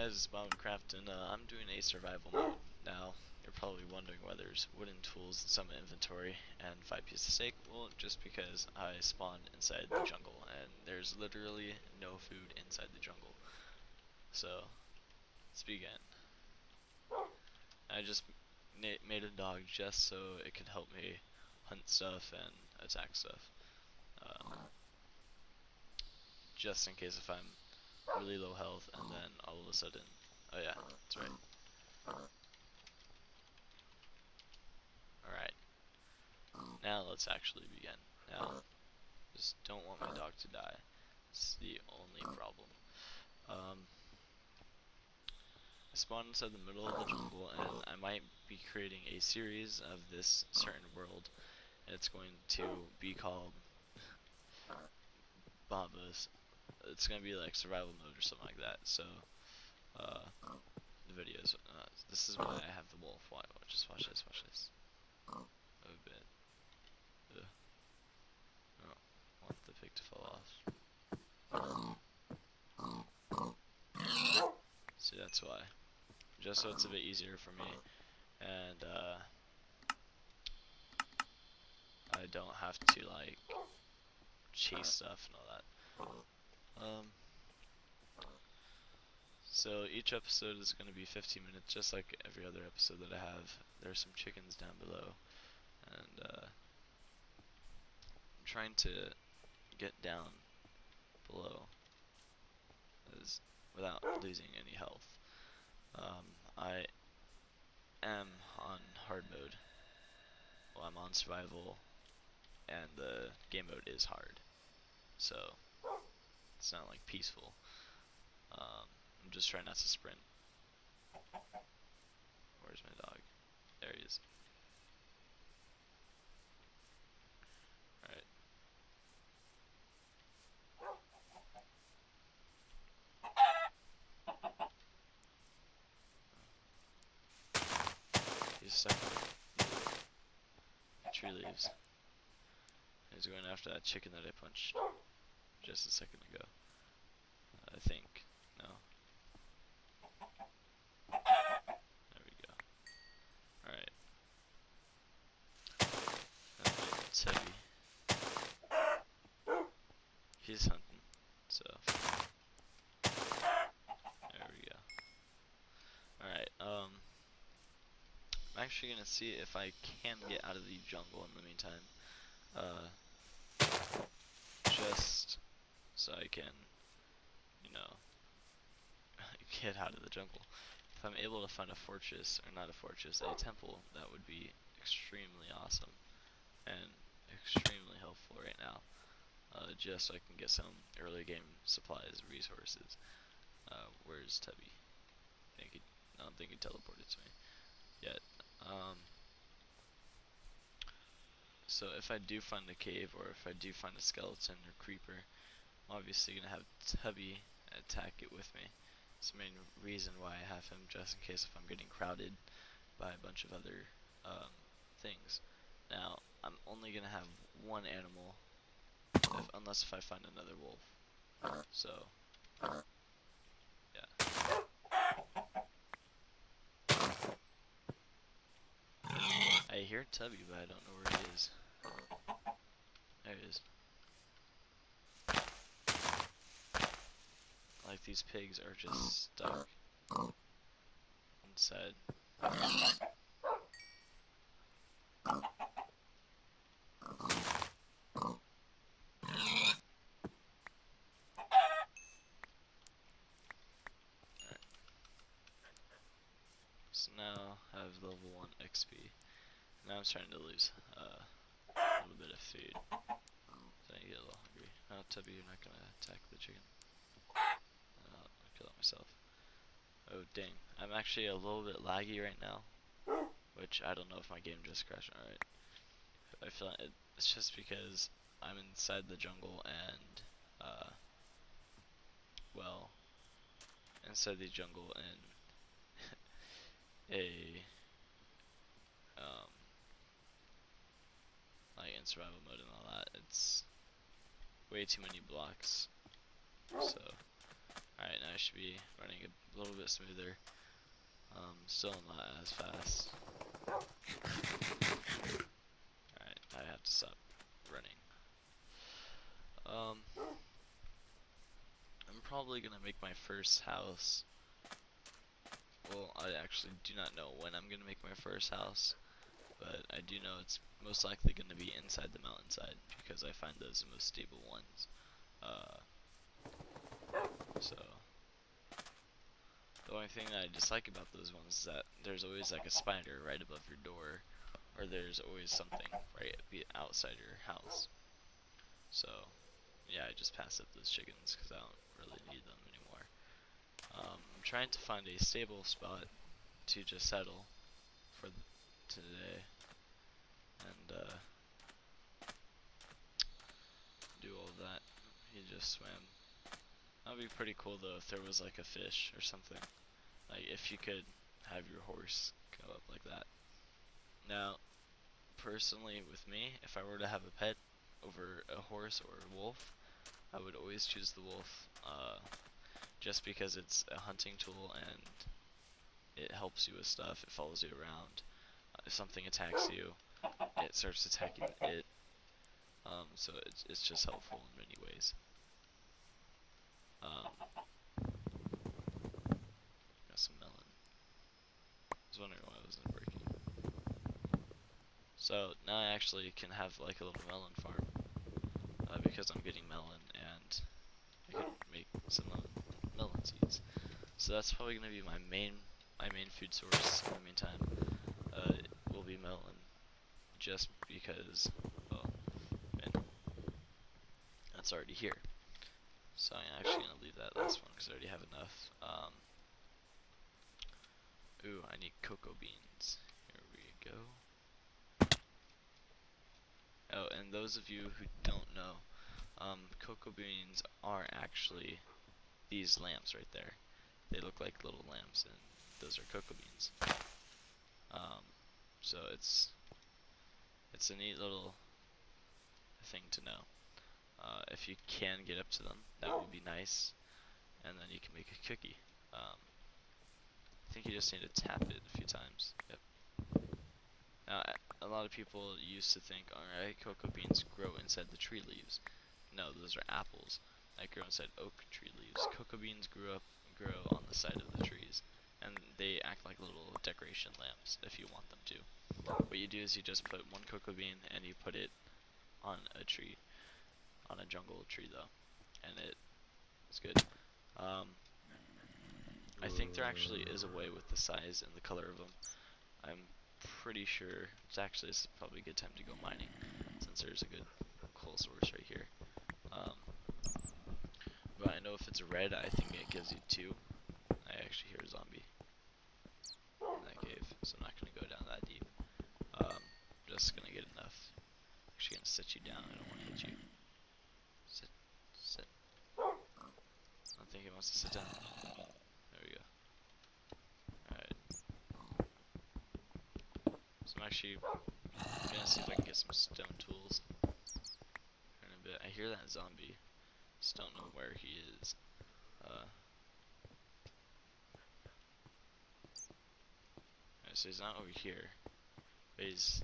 guys, it's Bombcraft, and I'm doing a survival mode. Now, you're probably wondering why there's wooden tools in some inventory and 5 pieces of steak. Well, just because I spawned inside the jungle, and there's literally no food inside the jungle. So, let's begin. I just made a dog just so it could help me hunt stuff and attack stuff. Just in case if I'm really low health, and then all of a sudden, oh yeah, that's right. Alright, now let's actually begin. Now, just don't want my dog to die. It's the only problem. I spawned inside the middle of the jungle, and I might be creating a series of this certain world. And it's going to be called Bombas. It's going to be like survival mode or something like that. So, the videos. This is why I have the wolf. Why? Just watch this. Watch this. A bit. Ugh. I don't want the pig to fall off. See, that's why. Just so it's a bit easier for me, and I don't have to like chase stuff and all that. So each episode is going to be 15 minutes, just like every other episode that I have. There's some chickens down below, and I'm trying to get down below without losing any health. I am on hard mode. Well, I'm on survival, and the game mode is hard, so it's not like peaceful. I'm just trying not to sprint. Where's my dog? There he is. Alright. He's stuck in the tree leaves. He's going after that chicken that I punched just a second ago. I think. No. There we go. Alright. It's heavy. He's hunting, so. There we go. Alright, I'm actually gonna see if I can get out of the jungle in the meantime. Just so I can, you know, get out of the jungle. If I'm able to find a fortress, or not a fortress, a temple, that would be extremely awesome and extremely helpful right now. Just so I can get some early game supplies, resources. Where's Tubby? I don't think he teleported to me yet. So if I do find a cave, or if I do find a skeleton or creeper, I'm obviously gonna have Tubby attack it with me. It's the main reason why I have him, just in case if I'm getting crowded by a bunch of other things. Now, I'm only gonna have one animal, unless if I find another wolf. So, yeah. I hear Tubby, but I don't know where he is. There he is. Like, these pigs are just stuck inside. So now I have level 1 XP. Now I'm starting to lose a little bit of food. So I get a little hungry. Oh, Tubby, you're not gonna attack the chicken. I'll kill it myself. Oh, dang. I'm actually a little bit laggy right now, which I don't know if my game just crashed. Alright. I feel like it's just because I'm inside the jungle and, well, inside the jungle and like in survival mode and all that, it's way too many blocks. So Alright, now I should be running a little bit smoother. Still not as fast. Alright, I have to stop running. I'm probably gonna make my first house. Well, I actually do not know when I'm gonna make my first house, but I do know it's most likely gonna be inside the mountainside because I find those the most stable ones. So the only thing that I dislike about those ones is that there's always like a spider right above your door, or there's always something right outside your house. So yeah, I just pass up those chickens because I don't really need them anymore. I'm trying to find a stable spot to just settle for today and do all that. He just swam. That would be pretty cool though if there was like a fish or something. Like if you could have your horse go up like that. Now, personally with me, if I were to have a pet over a horse or a wolf, I would always choose the wolf, just because it's a hunting tool and it helps you with stuff, it follows you around. If something attacks you, it starts attacking it. So it's just helpful in many ways. Got some melon. I was wondering why it wasn't breaking. So now I actually can have like a little melon farm, because I'm getting melon and I can make some melon seeds. So that's probably gonna be my main food source in the meantime. Will be melon, just because, well, man, that's already here. So I'm actually gonna leave that last one because I already have enough. Ooh, I need cocoa beans. Here we go. Oh, and those of you who don't know, cocoa beans are actually these lamps right there. They look like little lamps, and those are cocoa beans. So it's a neat little thing to know. If you can get up to them, that would be nice, and then you can make a cookie. I think you just need to tap it a few times. Yep. Now, a lot of people used to think, alright, cocoa beans grow inside the tree leaves. No, those are apples that grow inside oak tree leaves. Cocoa beans grow on the side of the trees, and they act like little decoration lamps if you want them to. What you do is you just put one cocoa bean and you put it on a tree, on a jungle tree though, and it's good. I think there actually is a way with the size and the color of them. I'm pretty sure this is probably a good time to go mining, since there's a good coal source right here. But I know if it's red, I think it gives you 2. I actually hear a zombie in that cave, so I'm not going to go down that deep. Just going to get enough. Actually going to sit you down, I don't want to hit you. Sit. I think he wants to sit down. There we go. Alright. So I'm actually going to see if I can get some stone tools in a bit. I hear that zombie. Just don't know where he is. Alright, so he's not over here, but he's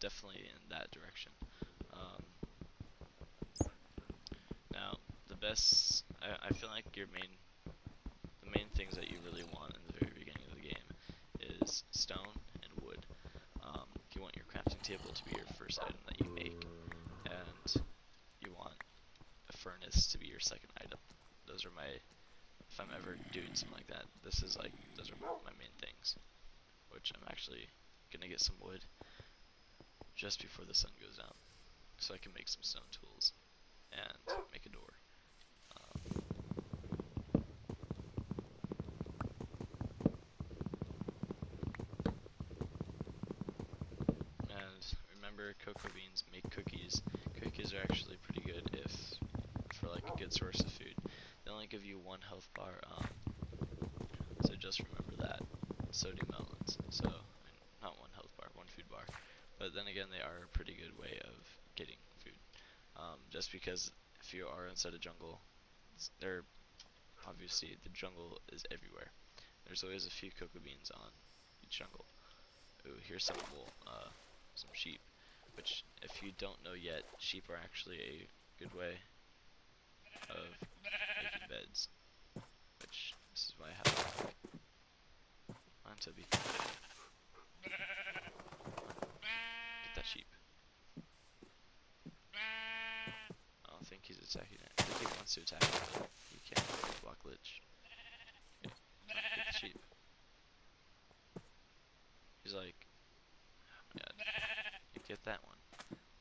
definitely in that direction. Now, I feel like the main things that you really want in the very beginning of the game is stone and wood. You want your crafting table to be your first item that you make, and you want a furnace to be your second item. Those are if I'm ever doing something like that, those are my main things. Which I'm actually gonna get some wood just before the sun goes down, so I can make some stone tools and make a door. And remember, cocoa beans make cookies. Cookies are actually pretty good for like a good source of food. They only give you 1 health bar, so just remember that. So do melons. So, not 1 health bar, 1 food bar. But then again, they are a pretty good way of getting food. Just because if you are inside a jungle, they're obviously the jungle is everywhere. There's always a few cocoa beans on each jungle. Ooh, here's some wool, some sheep, which if you don't know yet, sheep are actually a good way of making beds, which this is why I have a dog. Come on, Toby. Get that sheep. I don't think he's attacking it. I think he wants to attack it, but he can't block Lich. Okay, get the sheep. He's like, oh my god, you get that one.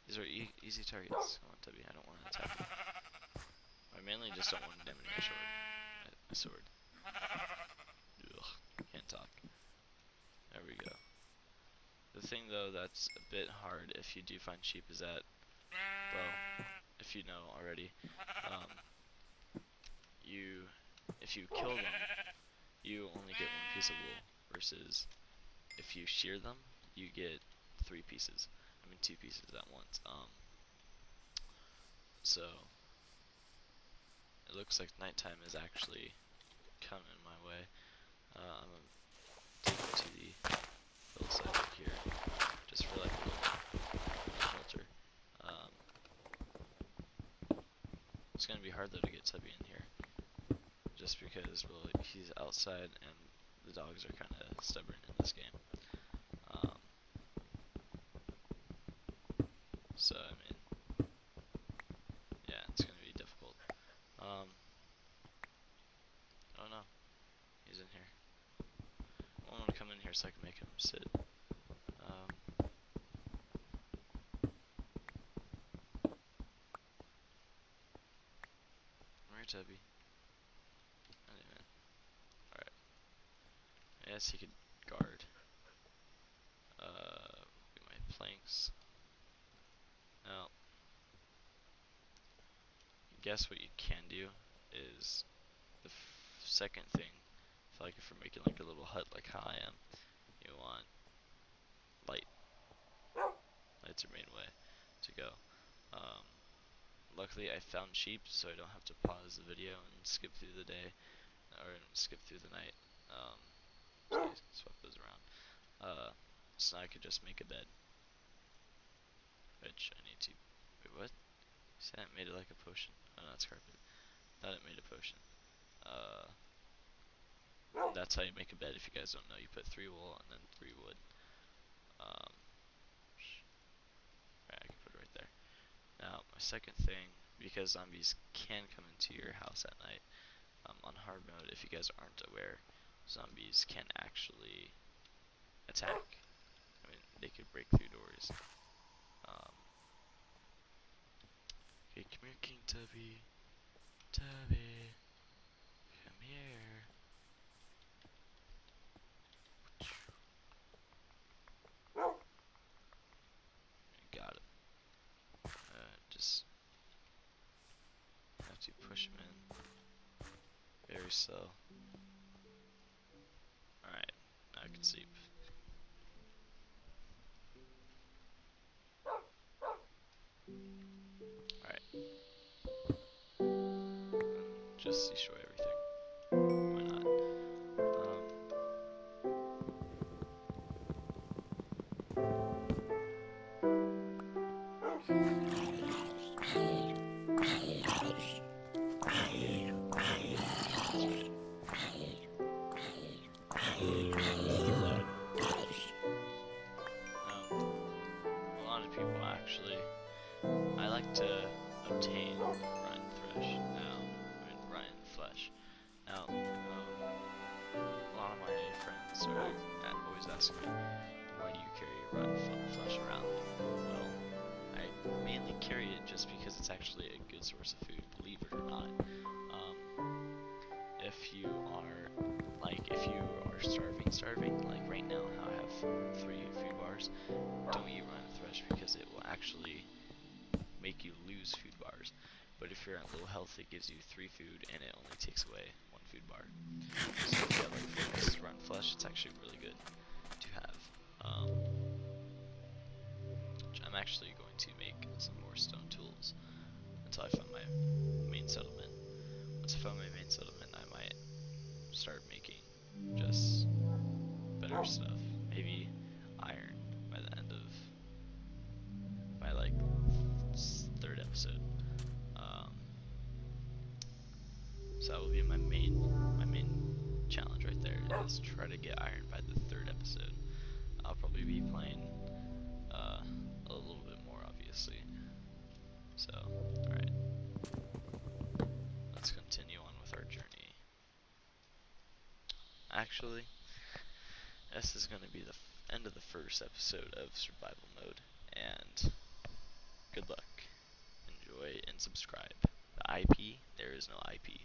These are easy targets. Come on, Tubby, I don't want to attack him. I mainly just don't want to damage my sword. My sword. Ugh, can't talk. There we go. The thing though that's a bit hard if you do find sheep is that, well, if you know already, if you kill them, you only get one piece of wool, versus if you shear them, you get 3 pieces. I mean 2 pieces at once. So it looks like nighttime is actually coming my way. I'm gonna take it to the hillside up here, just for like a little shelter. It's gonna be hard though to get Tubby in here, just because, well, he's outside and the dogs are kind of stubborn in this game. So I mean, yeah, it's gonna be difficult. Oh no, he's in here. I want to come in here so I can make him sit. Where, Tubby? Anyway, alright. I guess he could guard. My planks. Now, guess what you can do is the second thing. I feel like if you're making like a little hut like how I am, you want light. Light's your main way to go. Luckily I found sheep, so I don't have to pause the video and skip through the day, or skip through the night. So I swap those around. So now I could just make a bed, which I need to. Wait, what? See, that made it like a potion. Oh no, it's carpet. Thought it made a potion. That's how you make a bed. If you guys don't know, you put 3 wool and then 3 wood. Right, I can put it right there. Now, my second thing, because zombies can come into your house at night, on hard mode, if you guys aren't aware, zombies can actually attack. I mean, they could break through doors. Okay, come here, King Tubby. Tubby, come here. Got him. Just have to push him in very slow. Alright, now I can sleep. Alright. Just destroy everything. Why not? A lot of people actually, I like to obtain rotten flesh. Rotten flesh. Now, a lot of my friends are always asking me, why do you carry rotten flesh around? Well, I mainly carry it just because it's actually a good source of food, believe it or not. If you are starving, like right now, how I have 3 food bars, don't eat rotten flesh because it will actually make you lose food bars. But if you're at low health, it gives you 3 food and it only takes away 1 food bar. So if you have like 4 pieces of rotten flesh, it's actually really good to have. I'm actually going to make some more stone tools until I find my main settlement. Once I find my main settlement, I might more stuff. Maybe iron by the end of my like third episode. So that will be my main challenge right there, is try to get iron by the third episode. I'll probably be playing a little bit more, obviously. So, alright. Let's continue on with our journey. Actually, this is going to be the end of the first episode of survival mode, and good luck. Enjoy and subscribe. The IP, there is no IP.